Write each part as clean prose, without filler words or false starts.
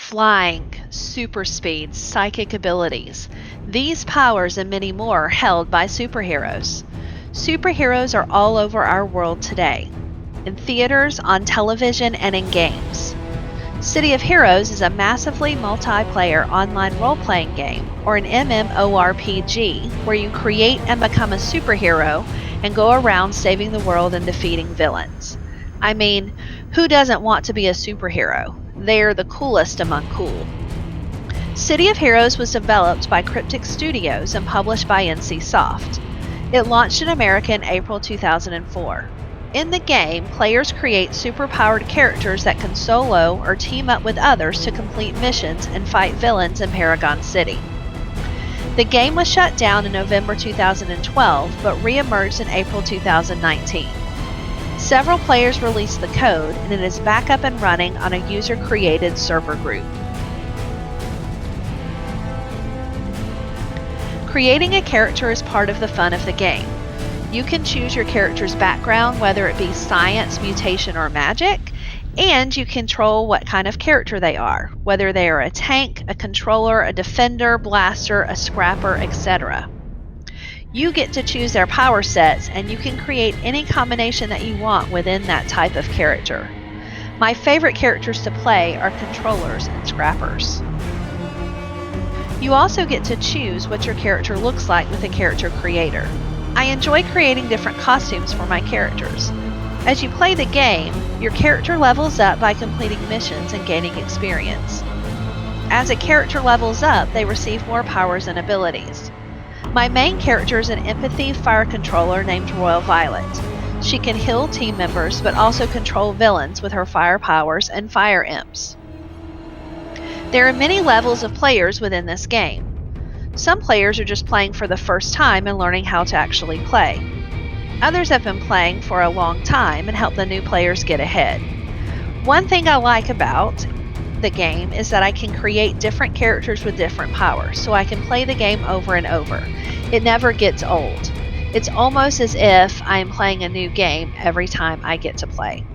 flying, super speed, psychic abilities. These powers and many more are held by superheroes. Superheroes are all over our world today, in theaters, on television, and in games. City of Heroes is a massively multiplayer online role playing game, or an MMORPG, where you create and become a superhero and go around saving the world and defeating villains. I mean, who doesn't want to be a superhero? They're the coolest among cool. City of Heroes was developed by Cryptic Studios and published by NC Soft. It launched in America in April 2004. In the game, players create superpowered characters that can solo or team up with others to complete missions and fight villains in Paragon City. The game was shut down in November 2012 but re-emerged in April 2019. Several players released the code and it is back up and running on a user-created server group. Creating a character is part of the fun of the game. You can choose your character's background, whether it be science, mutation, or magic, and you control what kind of character they are, whether they are a tank, a controller, a defender, blaster, a scrapper, etc. You get to choose their power sets, and you can create any combination that you want within that type of character. My favorite characters to play are controllers and scrappers. You also get to choose what your character looks like with a character creator. I enjoy creating different costumes for my characters. As you play the game, your character levels up by completing missions and gaining experience. As a character levels up, they receive more powers and abilities. My main character is an empathy fire controller named Royal Violet. She can heal team members but also control villains with her fire powers and fire imps. There are many levels of players within this game. Some players are just playing for the first time and learning how to actually play. Others have been playing for a long time and help the new players get ahead. One thing I like about the game is that I can create different characters with different powers, so I can play the game over and over. It never gets old. It's almost as if I am playing a new game every time I get to play.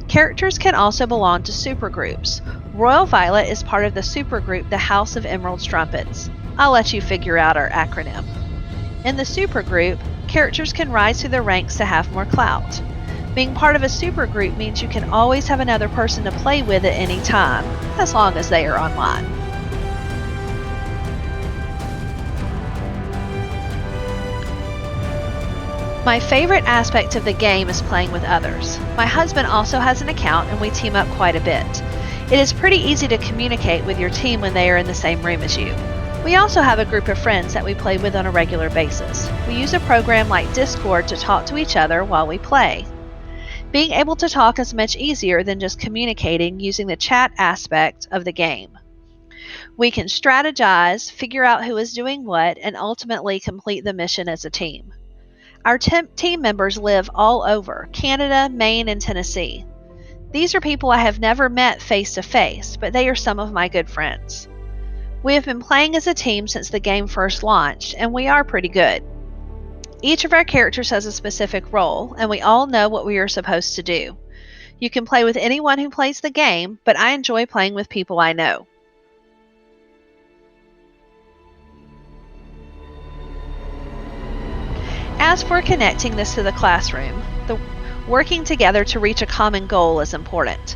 Characters can also belong to supergroups. Royal Violet is part of the supergroup the House of Emerald Strumpets. I'll let you figure out our acronym. In the supergroup, characters can rise through the ranks to have more clout. Being part of a supergroup means you can always have another person to play with at any time, as long as they are online. My favorite aspect of the game is playing with others. My husband also has an account and we team up quite a bit. It is pretty easy to communicate with your team when they are in the same room as you. We also have a group of friends that we play with on a regular basis. We use a program like Discord to talk to each other while we play. Being able to talk is much easier than just communicating using the chat aspect of the game. We can strategize, figure out who is doing what, and ultimately complete the mission as a team. Our team members live all over Canada, Maine, and Tennessee. These are people I have never met face to face, but they are some of my good friends. We have been playing as a team since the game first launched, and we are pretty good. Each of our characters has a specific role, and we all know what we are supposed to do. You can play with anyone who plays the game, but I enjoy playing with people I know. As for connecting this to the classroom, the working together to reach a common goal is important.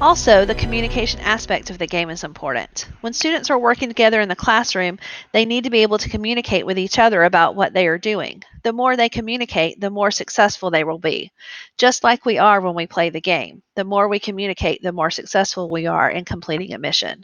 Also, the communication aspect of the game is important. When students are working together in the classroom, they need to be able to communicate with each other about what they are doing. The more they communicate, the more successful they will be. Just like we are when we play the game. The more we communicate, the more successful we are in completing a mission.